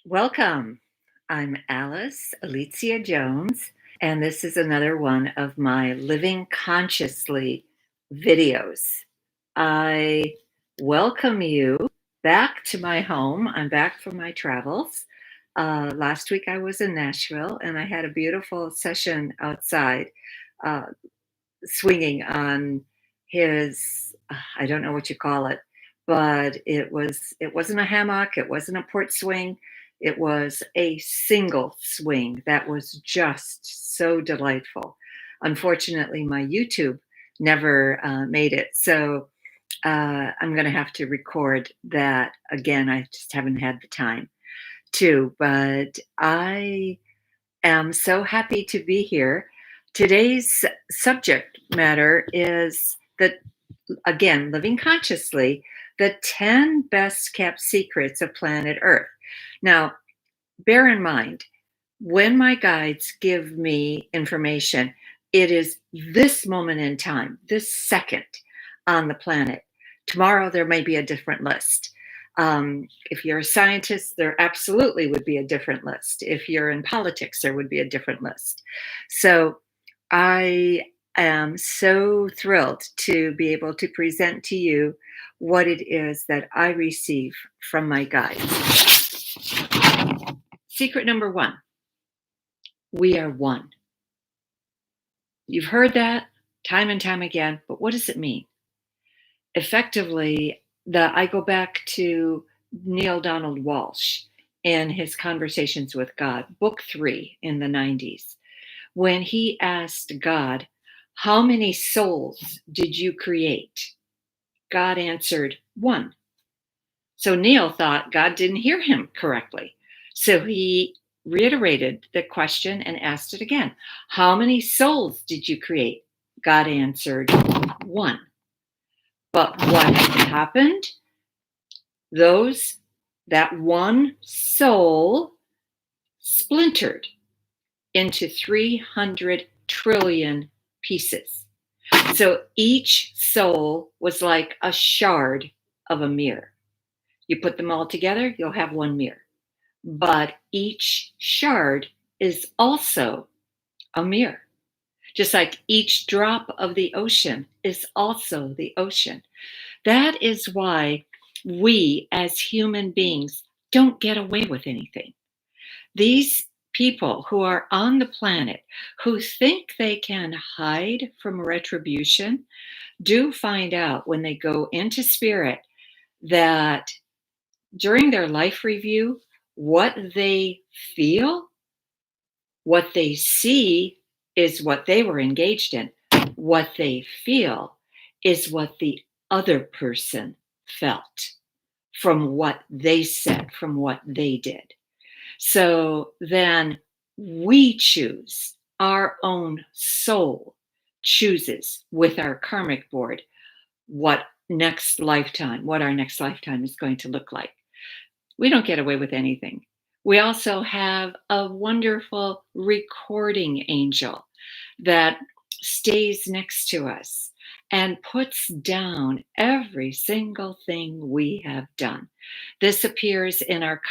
Welcome. I'm Alice Alicia Jones, and this is another one of my Living Consciously videos. I welcome you back to my home. I'm back from my travels. Last week I was in Nashville and I had a beautiful session outside, uh, swinging on I don't know what you call it, but it wasn't a hammock, it wasn't a port swing, it was a single swing that was just so delightful. Unfortunately, my YouTube never made it, so I'm going to have to record that again. I just haven't had the time to, but I am so happy to be here. Today's subject matter is that, again, living consciously, the 10 best kept secrets of planet Earth. Now, bear in mind, when my guides give me information, it is this moment in time, this second on the planet. Tomorrow, there may be a different list. If you're a scientist, there absolutely would be a different list. If you're in politics, there would be a different list. So I am so thrilled to be able to present to you what it is that I receive from my guides. Secret number one: we are one. You've heard that time and time again, but what does it mean? Effectively, I go back to Neil Donald Walsh and his Conversations with God, book 3 in the 90s, when he asked God, "How many souls did you create?" God answered, "One." So Neil thought God didn't hear him correctly. So he reiterated the question and asked it again. "How many souls did you create?" God answered, "One." But what happened? That one soul splintered into 300 trillion pieces. So each soul was like a shard of a mirror. You put them all together, you'll have one mirror. But each shard is also a mirror. Just like each drop of the ocean is also the ocean. That is why we as human beings don't get away with anything. These people who are on the planet who think they can hide from retribution do find out when they go into spirit that during their life review, what they feel, what they see is what they were engaged in. What they feel is what the other person felt from what they said, from what they did. So then we choose, our own soul chooses with our karmic board what our next lifetime is going to look like. We don't get away with anything. We also have a wonderful recording angel that stays next to us and puts down every single thing we have done. This appears in our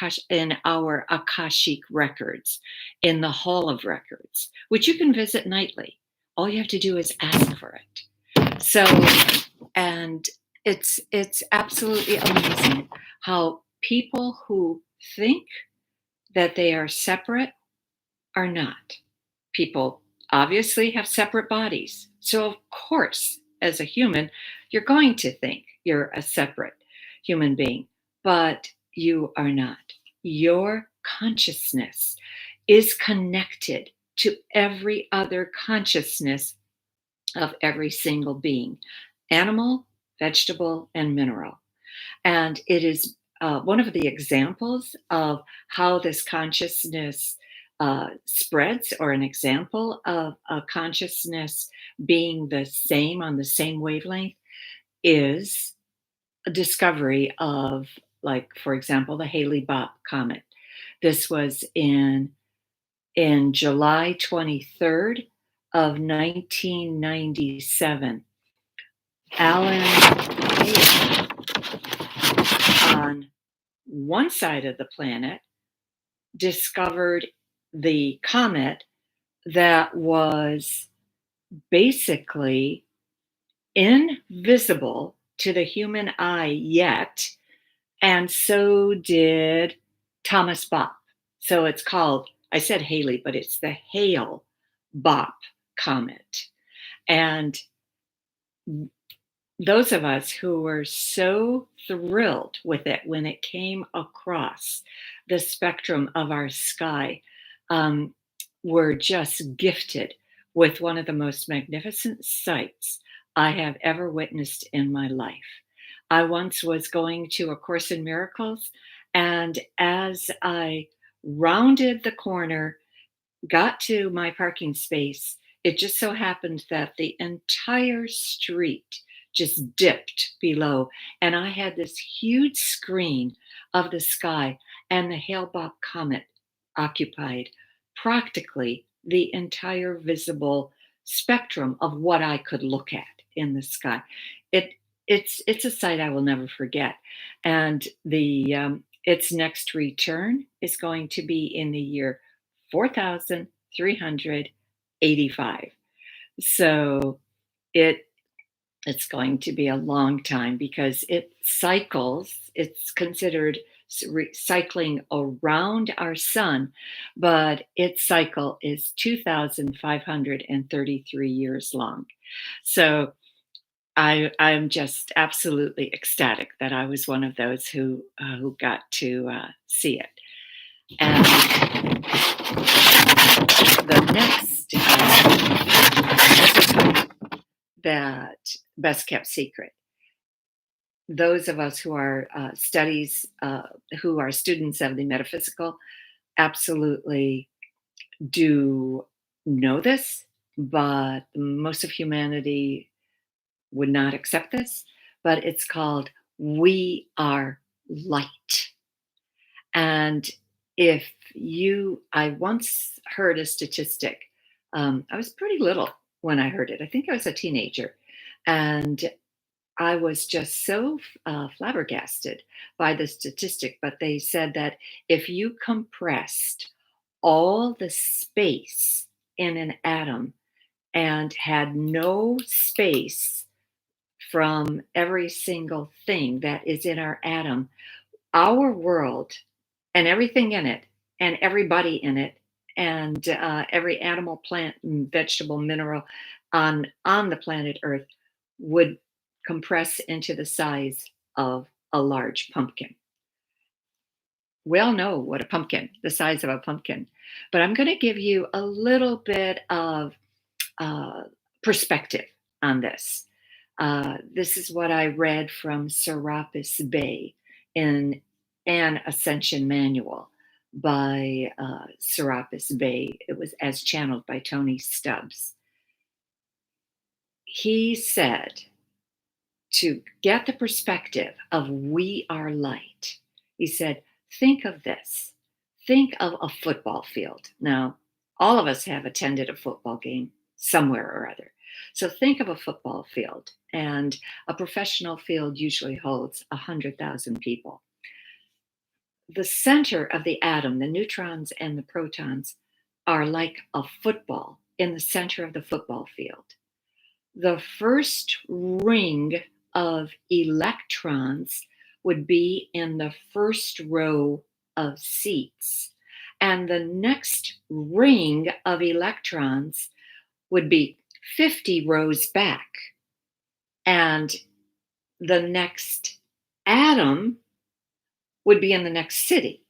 Akashic records, in the Hall of Records, which you can visit nightly. All you have to do is ask for it. So, and it's absolutely amazing how people who think that they are separate are not. People obviously have separate bodies. So, of course, as a human, you're going to think you're a separate human being, but you are not. Your consciousness is connected to every other consciousness of every single being, animal, vegetable, and mineral. And it is one of the examples of how this consciousness spreads, or an example of a consciousness being the same on the same wavelength, is a discovery of, like, for example, the Halley-Bopp comet. This was in July 23rd of 1997. Alan Hay on one side of the planet discovered the comet that was basically invisible to the human eye yet, and so did Thomas Bop. So it's called, I said Haley, but it's the Hale Bop comet. And those of us who were so thrilled with it when it came across the spectrum of our sky um, were just gifted with one of the most magnificent sights I have ever witnessed in my life. I once was going to A Course in Miracles, and as I rounded the corner, got to my parking space, it just so happened that the entire street just dipped below. And I had this huge screen of the sky, and the Hale Bopp comet occupied practically the entire visible spectrum of what I could look at in the sky. It it's a sight I will never forget. And the its next return is going to be in the year 4,385. So it it's going to be a long time because it cycles. It's considered cycling around our sun, but its cycle is 2,533 years long. So I'm just absolutely ecstatic that I was one of those who got to see it. And the next that best kept secret. Those of us who are who are students of the metaphysical, absolutely do know this, but most of humanity would not accept this. But it's called "We Are Light." And if I once heard a statistic. I was pretty little when I heard it. I think I was a teenager, and I was just so flabbergasted by the statistic. But they said that if you compressed all the space in an atom and had no space from every single thing that is in our atom, our world and everything in it, and everybody in it, and every animal, plant, and vegetable, mineral on the planet Earth would compress into the size of a large pumpkin. We all know what the size of a pumpkin, but I'm going to give you a little bit of uh, perspective on this. This is what I read from Serapis Bay in An Ascension Manual by Serapis Bay. It was as channeled by Tony Stubbs. He said to get the perspective of we are light, he said, think of this. Think of a football field. Now, all of us have attended a football game somewhere or other. So think of a football field, and a professional field usually holds 100,000 people. The center of the atom, the neutrons and the protons, are like a football in the center of the football field. The first ring of electrons would be in the first row of seats. And the next ring of electrons would be 50 rows back. And the next atom would be in the next city.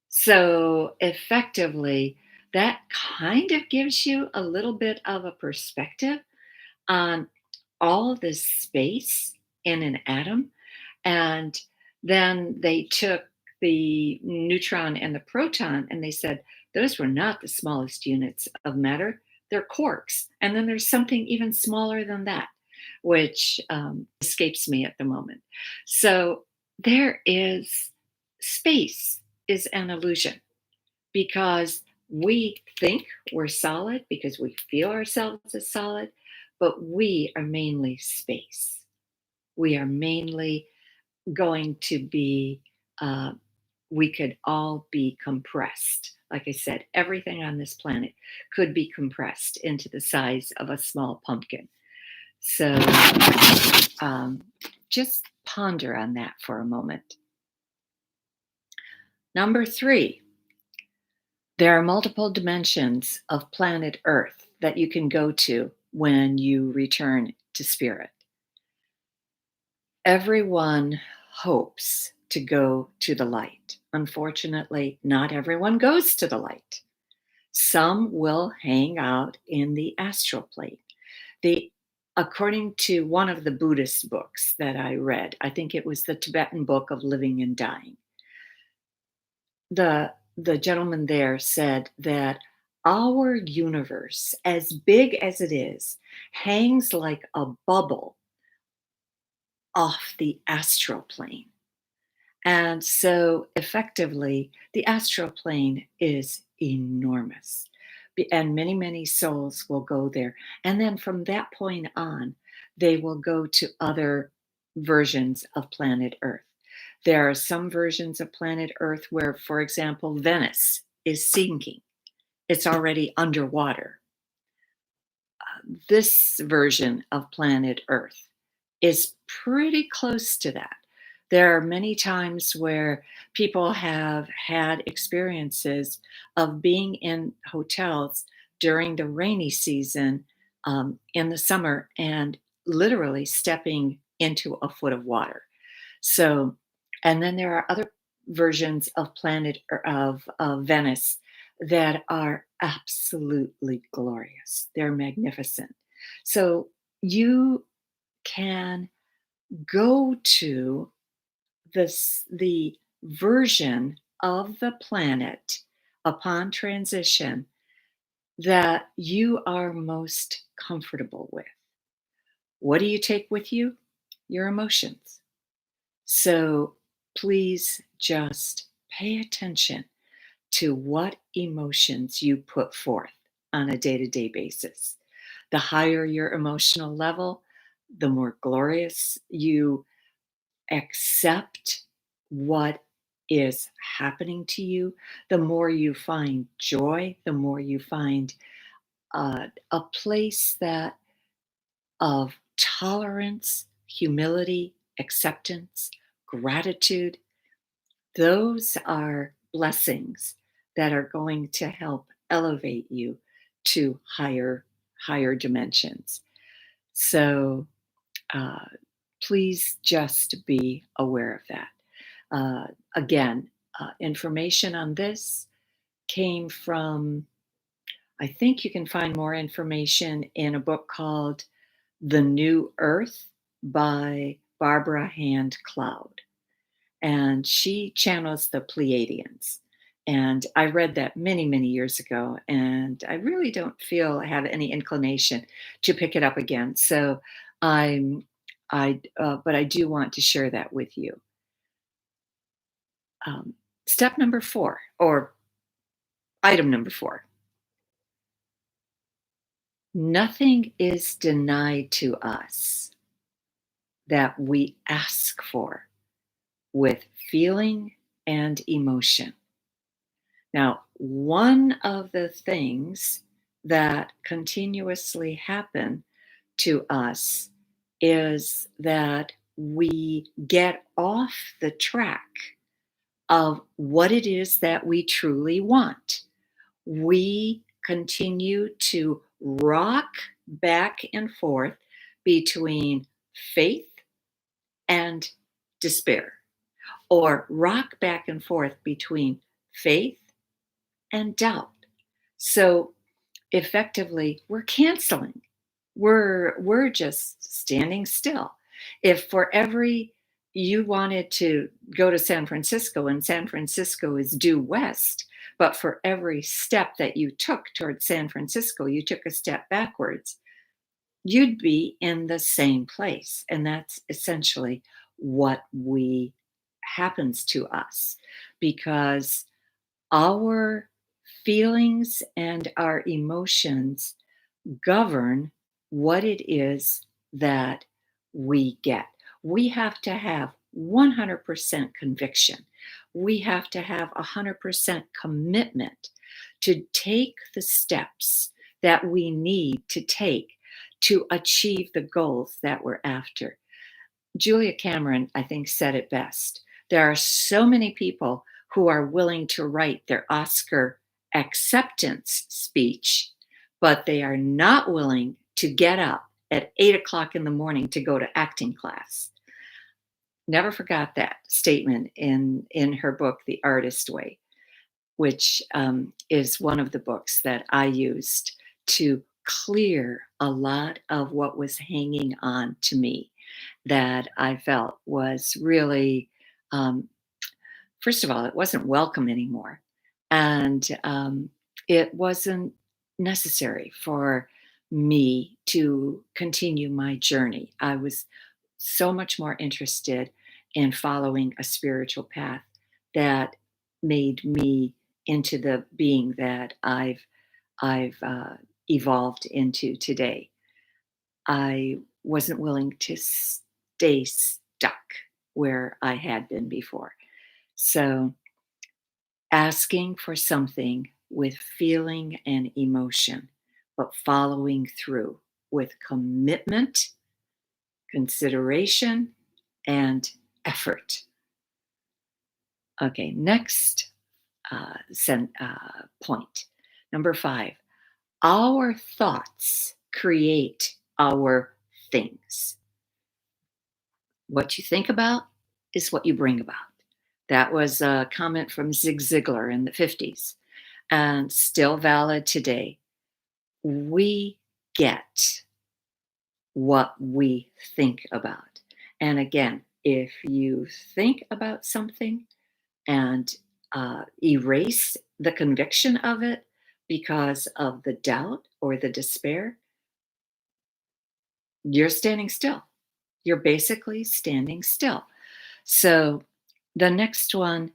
So effectively, that kind of gives you a little bit of a perspective on all this space in an atom. And then they took the neutron and the proton and they said, those were not the smallest units of matter, they're quarks. And then there's something even smaller than that, which escapes me at the moment. So there is space is an illusion because we think we're solid because we feel ourselves as solid, but we are mainly space. We are mainly going to be uh, we could all be compressed. Like I said, everything on this planet could be compressed into the size of a small pumpkin. So um, just ponder on that for a moment. Number three, there are multiple dimensions of planet Earth that you can go to when you return to spirit. Everyone hopes to go to the light. Unfortunately, not everyone goes to the light. Some will hang out in the astral plane. The According to one of the Buddhist books that I read, I think it was the Tibetan Book of Living and Dying. The gentleman there said that our universe, as big as it is, hangs like a bubble off the astral plane. And so effectively, the astral plane is enormous. And many, many souls will go there. And then from that point on, they will go to other versions of planet Earth. There are some versions of planet Earth where, for example, Venice is sinking, it's already underwater. This version of planet Earth is pretty close to that. There are many times where people have had experiences of being in hotels during the rainy season in the summer and literally stepping into a foot of water. So, and then there are other versions of of Venice that are absolutely glorious. They're magnificent. So you can go to the version of the planet upon transition that you are most comfortable with. What do you take with you? Your emotions. So please just pay attention to what emotions you put forth on a day to day basis. The higher your emotional level, the more glorious you accept what is happening to you, the more you find joy, the more you find a place that of tolerance, humility, acceptance, gratitude. Those are blessings that are going to help elevate you to higher dimensions. So uh, please just be aware of that. Again, information on this came from, I think you can find more information in a book called The New Earth by Barbara Hand Cloud. And she channels the Pleiadians. And I read that many, many years ago, and I really don't feel I have any inclination to pick it up again. So but I do want to share that with you. Um, Step number four, or item number four, nothing is denied to us that we ask for with feeling and emotion. Now, one of the things that continuously happen to us is that we get off the track of what it is that we truly want. We continue to rock back and forth between faith and despair, or rock back and forth between faith and doubt. So effectively, we're canceling. We're just standing still. If for every you wanted to go to San Francisco and San Francisco is due west, but for every step that you took towards San Francisco, you took a step backwards, you'd be in the same place. And that's essentially what we happens to us, because our feelings and our emotions govern what it is that we get. We have to have 100% conviction We have to have 100% commitment to take the steps that we need to take to achieve the goals that we're after. Julia Cameron, I think, said it best. There are so many people who are willing to write their Oscar acceptance speech, but they are not willing to get up at 8 o'clock in the morning to go to acting class. Never forgot that statement in her book, The Artist Way, which is one of the books that I used to clear a lot of what was hanging on to me that I felt was really, um, first of all, it wasn't welcome anymore. And it wasn't necessary for me to continue my journey. I was so much more interested in following a spiritual path that made me into the being that I've evolved into today. I wasn't willing to stay stuck where I had been before. So asking for something with feeling and emotion, but following through with commitment, consideration, and effort. Okay, next point. Number 5, our thoughts create our things. What you think about is what you bring about. That was a comment from Zig Ziglar in the 50s and still valid today. We get what we think about. And again, if you think about something and erase the conviction of it because of the doubt or the despair, you're standing still. You're basically standing still. So the next one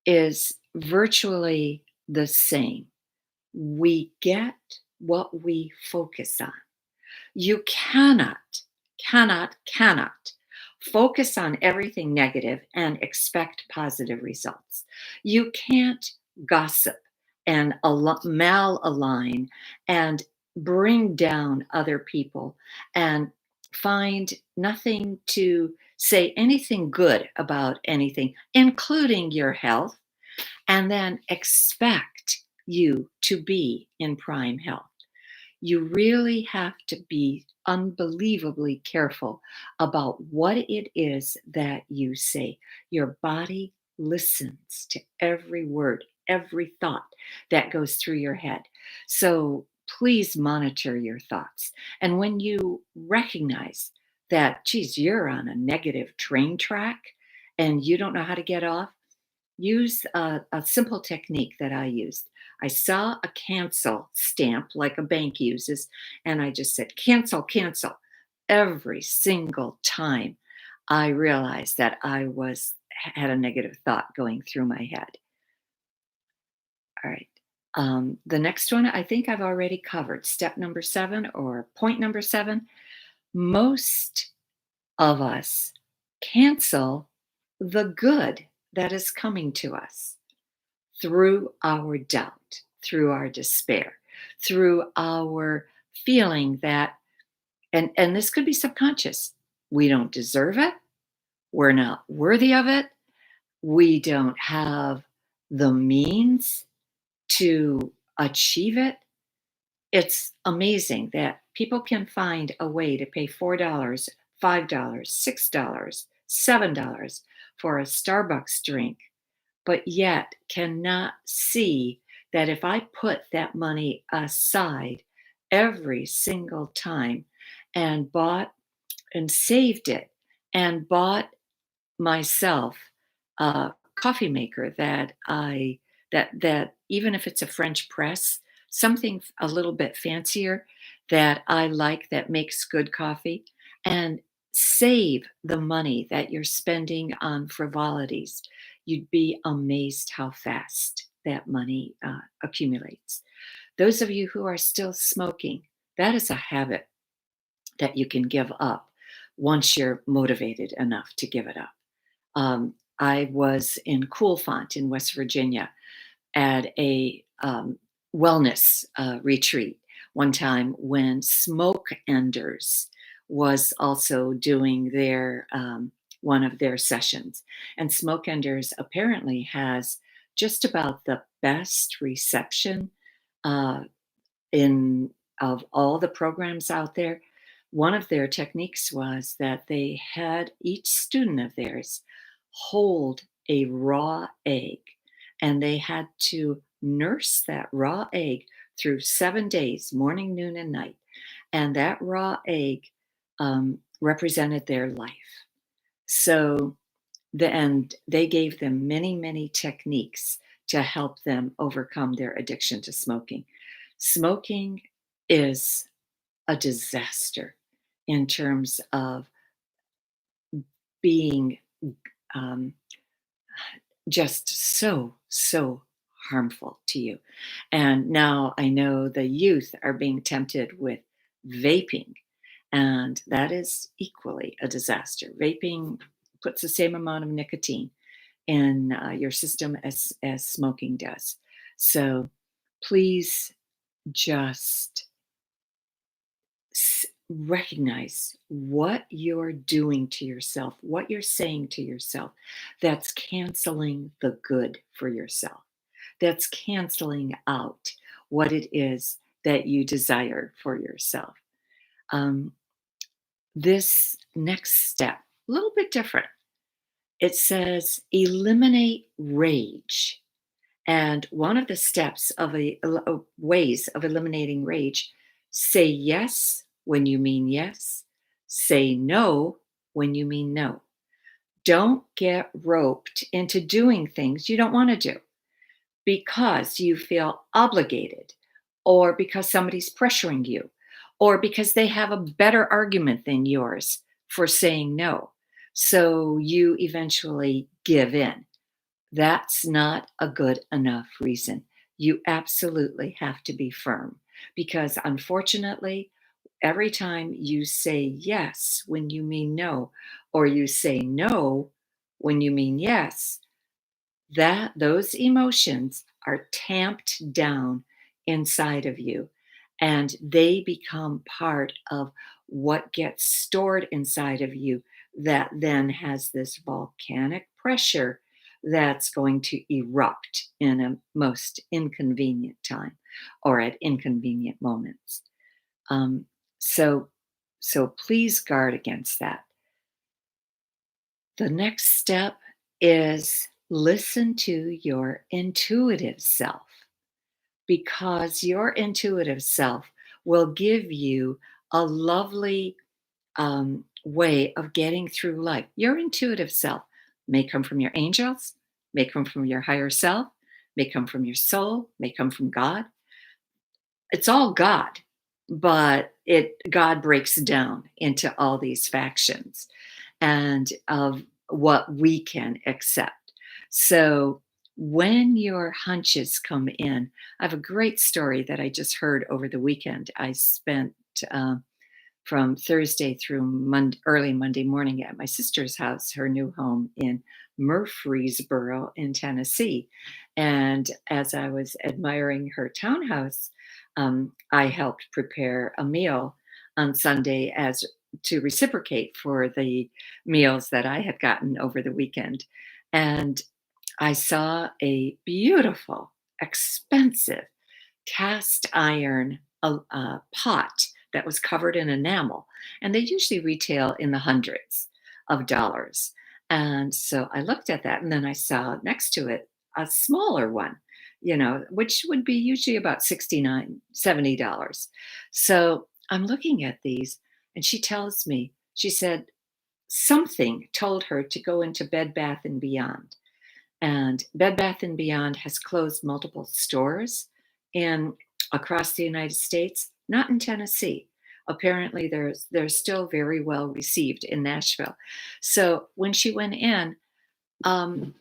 is virtually the same. We get what we focus on. You cannot focus on everything negative and expect positive results. You can't gossip and malalign and bring down other people and find nothing to say anything good about anything, including your health, and then expect you to be in prime health. You really have to be unbelievably careful about what it is that you say. Your body listens to every word, every thought that goes through your head. So please monitor your thoughts. And when you recognize that, geez, you're on a negative train track and you don't know how to get off, use a simple technique that I used. I saw a cancel stamp like a bank uses, and I just said, cancel, cancel. Every single time I realized that had a negative thought going through my head. All right. The next one I think I've already covered. Step number 7 or point number 7. Most of us cancel the good that is coming to us through our doubt, through our despair, through our feeling that, and this could be subconscious, we don't deserve it, we're not worthy of it, we don't have the means to achieve it. It's amazing that people can find a way to pay $4, $5, $6, $7 for a Starbucks drink, but yet cannot see that if I put that money aside every single time and bought and saved it and bought myself a coffee maker that even if it's a French press, something a little bit fancier that I like that makes good coffee, and save the money that you're spending on frivolities, you'd be amazed how fast that money accumulates. Those of you who are still smoking, that is a habit that you can give up once you're motivated enough to give it up. I was in Coolfont in West Virginia at a wellness retreat one time when Smoke Enders was also doing their one of their sessions. And Smoke Enders apparently has just about the best reception uh, in of all the programs out there. One of their techniques was that they had each student of theirs hold a raw egg, and they had to nurse that raw egg through 7 days, morning, noon, and night. And that raw egg represented their life. So and they gave them many, many techniques to help them overcome their addiction to smoking. Smoking is a disaster in terms of being um, just so, so harmful to you. And now I know the youth are being tempted with vaping, and that is equally a disaster. Vaping puts the same amount of nicotine in your system as smoking does. So please just recognize what you're doing to yourself, what you're saying to yourself that's canceling the good for yourself, that's canceling out what it is that you desire for yourself. Um, this next step, a little bit different. It says eliminate rage. And one of the steps of ways of eliminating rage, say yes when you mean yes, say no when you mean no. Don't get roped into doing things you don't want to do because you feel obligated, or because somebody's pressuring you, or because they have a better argument than yours for saying no. So you eventually give in. That's not a good enough reason. You absolutely have to be firm, because unfortunately, every time you say yes when you mean no, or you say no when you mean yes, that those emotions are tamped down inside of you, and they become part of what gets stored inside of you, that then has this volcanic pressure that's going to erupt in a most inconvenient time or at inconvenient moments. um, so so please guard against that. The next step is listen to your intuitive self, because your intuitive self will give you a lovely way of getting through life. Your intuitive self may come from your angels, may come from your higher self, may come from your soul, may come from God. It's all God, but it God breaks down into all these factions and of what we can accept. So when your hunches come in, I have a great story that I just heard over the weekend. I spent from Thursday through early Monday morning at my sister's house, her new home in Murfreesboro in Tennessee. And as I was admiring her townhouse, I helped prepare a meal on Sunday as to reciprocate for the meals that I had gotten over the weekend. And I saw a beautiful, expensive cast iron pot that was covered in enamel, and they usually retail in the hundreds of dollars. And so I looked at that, and then I saw next to it a smaller one, which would be usually about 69, $70. So I'm looking at these, and she tells me, she said, something told her to go into Bed Bath and Beyond. And Bed Bath and Beyond has closed multiple stores in across the United States, not in Tennessee. Apparently, they're still very well received in Nashville. So when she went in,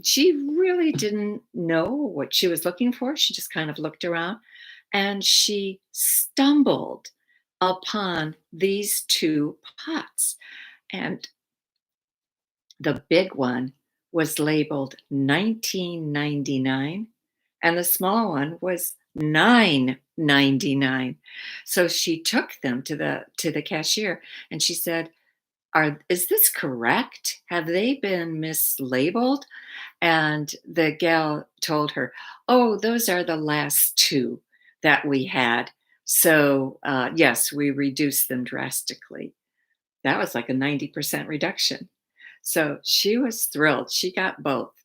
she really didn't know what she was looking for. She just kind of looked around, and she stumbled upon these two pots. And the big one was labeled 19.99 and the small one was 9.99. So she took them to the cashier and she said, "Are is this correct? Have they been mislabeled?" And the gal told her, "Oh, those are the last 2 that we had. So, yes, we reduced them drastically." That was like a 90% reduction. So she was thrilled. She got both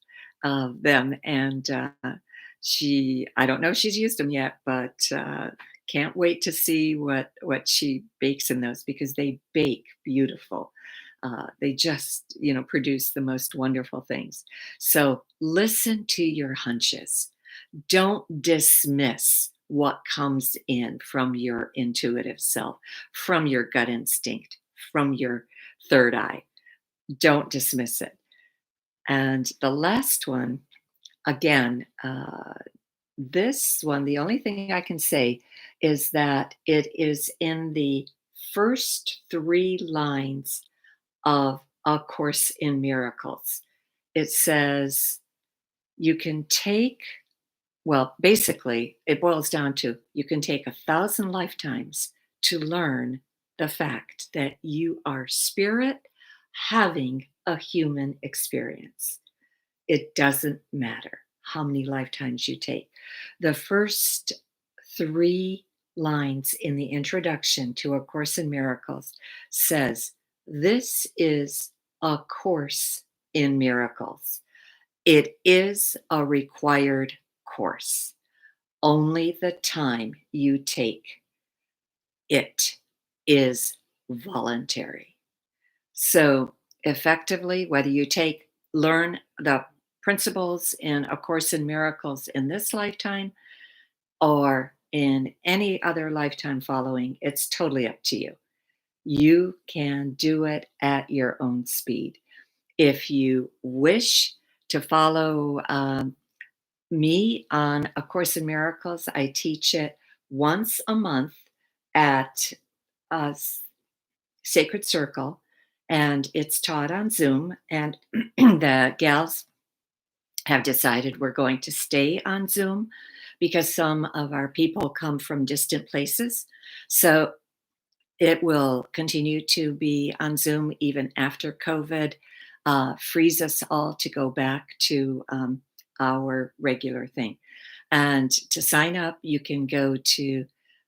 of them, and, I don't know if she's used them yet, but, can't wait to see what she bakes in those because they bake beautiful. They just, produce the most wonderful things. So listen to your hunches. Don't dismiss what comes in from your intuitive self, from your gut instinct, from your third eye. Don't dismiss it. And the last one, again, this one, the only thing I can say is that it is in the first 3 lines of A Course in Miracles. It says, you can take, well, basically, it boils down to you can take 1,000 lifetimes to learn the fact that you are spirit having a human experience. It doesn't matter how many lifetimes you take. The first 3 lines in the introduction to A Course in Miracles says, "This is a course in miracles. It is a required course. Only the time you take it is voluntary." So, effectively, whether you learn the principles in A Course in Miracles in this lifetime or in any other lifetime following, it's totally up to you. You can do it at your own speed. If you wish to follow me on A Course in Miracles, I teach it once a month at a Sacred Circle, and it's taught on Zoom. And the gals have decided we're going to stay on Zoom because some of our people come from distant places. So it will continue to be on Zoom even after COVID frees us all to go back to our regular thing. And to sign up, you can go to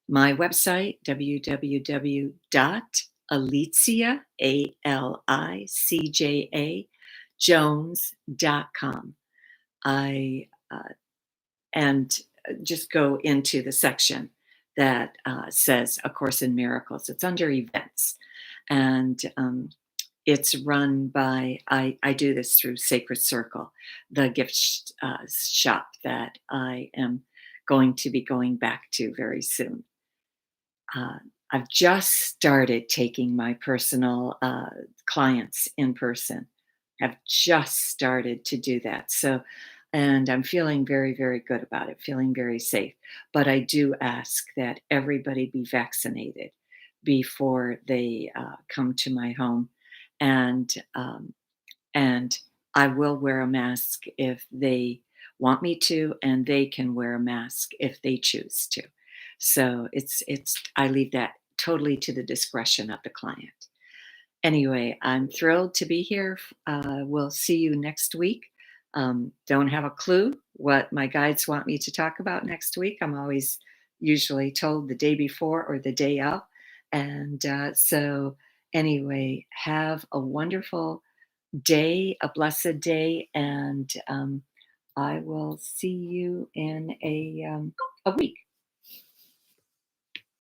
my website, www.alicia, ALICJA, Jones.com. I and just go into the section that says A Course in Miracles. It's under events, and it's run by, I do this through Sacred Circle, the gift shop that I am going to be going back to very soon. Uh, I've just started taking my personal clients in person. Have just started to do that. So, and I'm feeling very, very good about it, feeling very safe. But I do ask that everybody be vaccinated before they come to my home, and and I will wear a mask if they want me to, and they can wear a mask if they choose to. So it's I leave that totally to the discretion of the client. Anyway, I'm thrilled to be here. We'll see you next week. Don't have a clue what my guides want me to talk about next week. I'm always usually told the day before or the day of. And so, anyway, have a wonderful day, a blessed day, and I will see you in a week.